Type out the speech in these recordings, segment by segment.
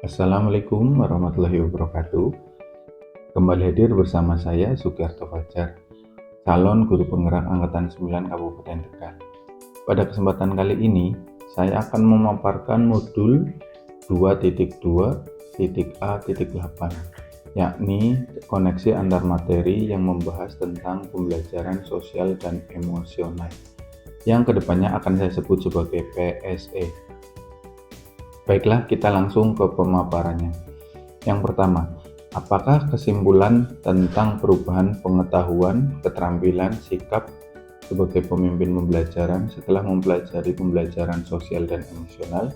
Assalamualaikum warahmatullahi wabarakatuh. Kembali hadir bersama saya Sugiarto Fajar, calon guru penggerak Angkatan 9 Kabupaten Tegal. Pada kesempatan kali ini, saya akan memaparkan modul 2.2.A.8, yakni koneksi antar materi yang membahas tentang pembelajaran sosial dan emosional, yang kedepannya akan saya sebut sebagai PSE. Baiklah, kita langsung ke pemaparannya. Yang pertama, apakah kesimpulan tentang perubahan pengetahuan, keterampilan, sikap sebagai pemimpin pembelajaran setelah mempelajari pembelajaran sosial dan emosional?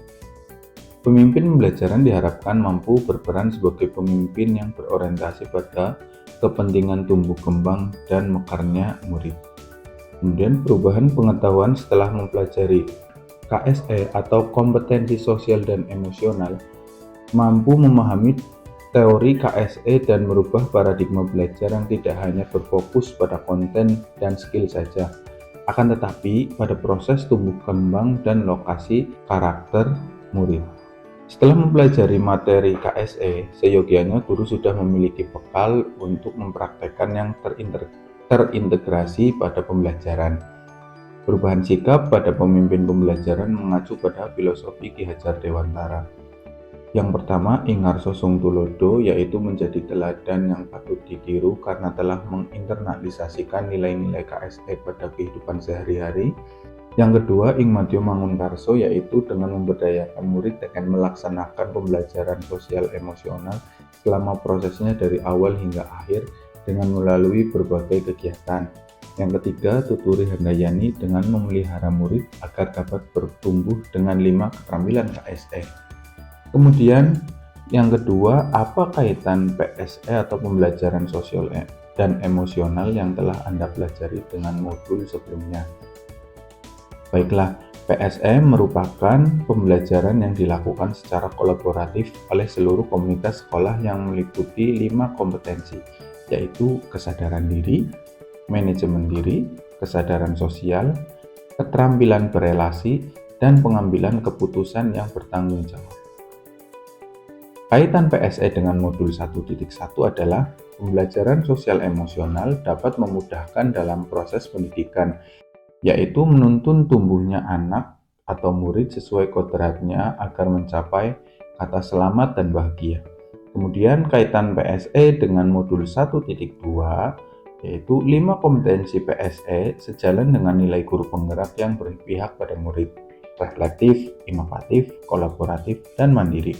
Pemimpin pembelajaran diharapkan mampu berperan sebagai pemimpin yang berorientasi pada kepentingan tumbuh kembang dan mekarnya murid. Kemudian perubahan pengetahuan setelah mempelajari KSE atau kompetensi sosial dan emosional mampu memahami teori KSE dan merubah paradigma belajar yang tidak hanya berfokus pada konten dan skill saja, akan tetapi pada proses tumbuh kembang dan lokasi karakter murid. Setelah mempelajari materi KSE, seyogianya guru sudah memiliki bekal untuk mempraktekkan yang terintegrasi pada pembelajaran. Perubahan sikap pada pemimpin pembelajaran mengacu pada filosofi Ki Hajar Dewantara. Yang pertama, Ingarso Sung Tulodo, yaitu menjadi teladan yang patut ditiru karena telah menginternalisasikan nilai-nilai KSE pada kehidupan sehari-hari. Yang kedua, Ing Madyo Mangunkarso, yaitu dengan memberdayakan murid dengan melaksanakan pembelajaran sosial emosional selama prosesnya dari awal hingga akhir dengan melalui berbagai kegiatan. Yang ketiga, Tuturi Handayani dengan memelihara murid agar dapat bertumbuh dengan 5 keterampilan KSE. Kemudian yang kedua, apa kaitan PSE atau pembelajaran sosial dan emosional yang telah Anda pelajari dengan modul sebelumnya? Baiklah, PSE merupakan pembelajaran yang dilakukan secara kolaboratif oleh seluruh komunitas sekolah yang meliputi 5 kompetensi, yaitu kesadaran diri, manajemen diri, kesadaran sosial, keterampilan berelasi, dan pengambilan keputusan yang bertanggung jawab. Kaitan PSE dengan modul 1.1 adalah pembelajaran sosial emosional dapat memudahkan dalam proses pendidikan, yaitu menuntun tumbuhnya anak atau murid sesuai kodratnya agar mencapai kata selamat dan bahagia. Kemudian kaitan PSE dengan modul 1.2 yaitu 5 kompetensi PSE sejalan dengan nilai guru penggerak yang berpihak pada murid, reflektif, inovatif, kolaboratif, dan mandiri.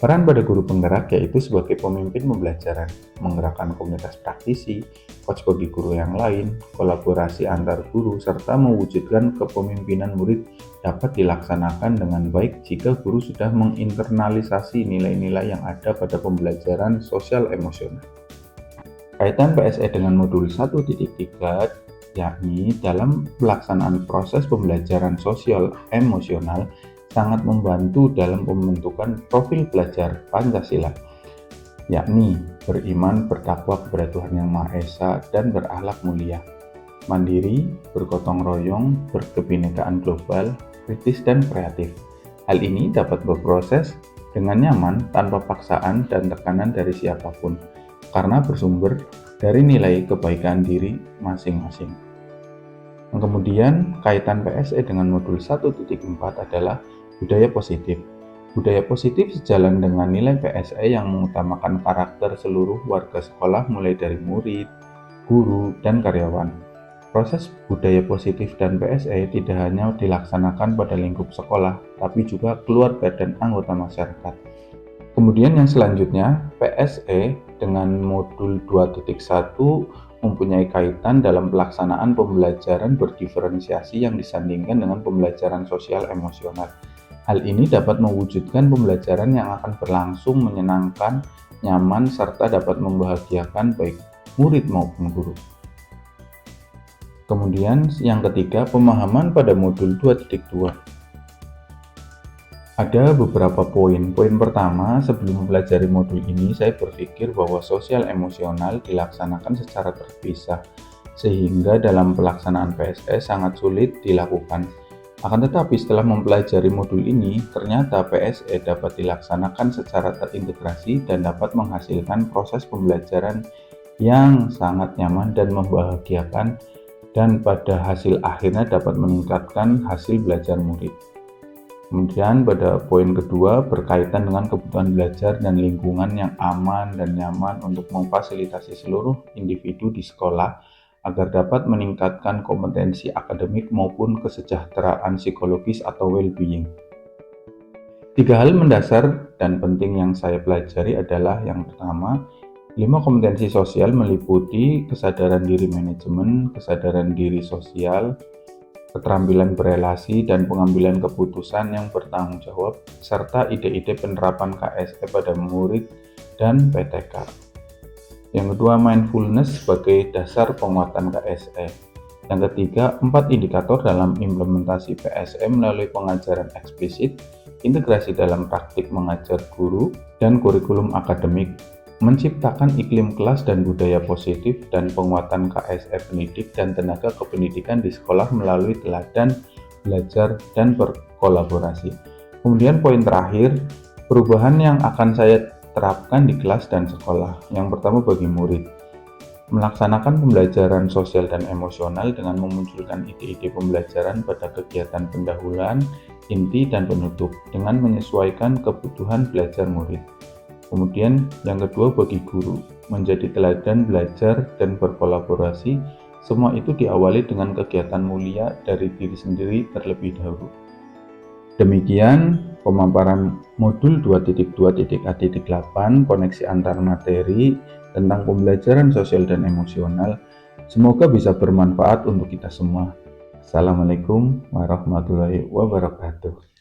Peran pada guru penggerak yaitu sebagai pemimpin pembelajaran, menggerakkan komunitas praktisi, coach bagi guru yang lain, kolaborasi antar guru, serta mewujudkan kepemimpinan murid dapat dilaksanakan dengan baik jika guru sudah menginternalisasi nilai-nilai yang ada pada pembelajaran sosial emosional. Kaitan PSE dengan modul 1.3 yakni dalam pelaksanaan proses pembelajaran sosial emosional sangat membantu dalam pembentukan profil belajar Pancasila, yakni beriman, bertakwa kepada Tuhan Yang Maha Esa, dan berakhlak mulia, mandiri, bergotong royong, berkebinekaan global, kritis, dan kreatif. Hal ini dapat berproses dengan nyaman tanpa paksaan dan tekanan dari siapapun, karena bersumber dari nilai kebaikan diri masing-masing. Kemudian kaitan PSE dengan modul 1.4 adalah budaya positif. Budaya positif sejalan dengan nilai PSE yang mengutamakan karakter seluruh warga sekolah mulai dari murid, guru, dan karyawan. Proses budaya positif dan PSE tidak hanya dilaksanakan pada lingkup sekolah, tapi juga keluarga dan anggota masyarakat. Kemudian yang selanjutnya, PSE dengan modul 2.1 mempunyai kaitan dalam pelaksanaan pembelajaran berdiferensiasi yang disandingkan dengan pembelajaran sosial emosional. Hal ini dapat mewujudkan pembelajaran yang akan berlangsung menyenangkan, nyaman, serta dapat membahagiakan baik murid maupun guru. Kemudian yang ketiga, pemahaman pada modul 2.2. Ada beberapa poin. Poin pertama, sebelum mempelajari modul ini, saya berpikir bahwa sosial emosional dilaksanakan secara terpisah, sehingga dalam pelaksanaan PSE sangat sulit dilakukan. Akan tetapi setelah mempelajari modul ini, ternyata PSE dapat dilaksanakan secara terintegrasi dan dapat menghasilkan proses pembelajaran yang sangat nyaman dan membahagiakan, dan pada hasil akhirnya dapat meningkatkan hasil belajar murid. Kemudian pada poin kedua berkaitan dengan kebutuhan belajar dan lingkungan yang aman dan nyaman untuk memfasilitasi seluruh individu di sekolah agar dapat meningkatkan kompetensi akademik maupun kesejahteraan psikologis atau well-being. 3 hal mendasar dan penting yang saya pelajari adalah yang pertama, 5 kompetensi sosial meliputi kesadaran diri manajemen, kesadaran diri sosial, keterampilan berelasi dan pengambilan keputusan yang bertanggung jawab, serta ide-ide penerapan KSE pada murid dan PTK. Yang kedua, mindfulness sebagai dasar penguatan KSE. Yang ketiga, 4 indikator dalam implementasi PSE melalui pengajaran eksplisit, integrasi dalam praktik mengajar guru, dan kurikulum akademik, menciptakan iklim kelas dan budaya positif, dan penguatan KSE pendidik dan tenaga kependidikan di sekolah melalui teladan belajar dan berkolaborasi. Kemudian poin terakhir, perubahan yang akan saya terapkan di kelas dan sekolah. Yang pertama, bagi murid, melaksanakan pembelajaran sosial dan emosional dengan memunculkan ide-ide pembelajaran pada kegiatan pendahuluan, inti, dan penutup dengan menyesuaikan kebutuhan belajar murid. Kemudian yang kedua, bagi guru, menjadi teladan belajar dan berkolaborasi. Semua itu diawali dengan kegiatan mulia dari diri sendiri terlebih dahulu. Demikian pemaparan modul 2.2.A.8 koneksi antar materi tentang pembelajaran sosial dan emosional. Semoga bisa bermanfaat untuk kita semua. Assalamualaikum warahmatullahi wabarakatuh.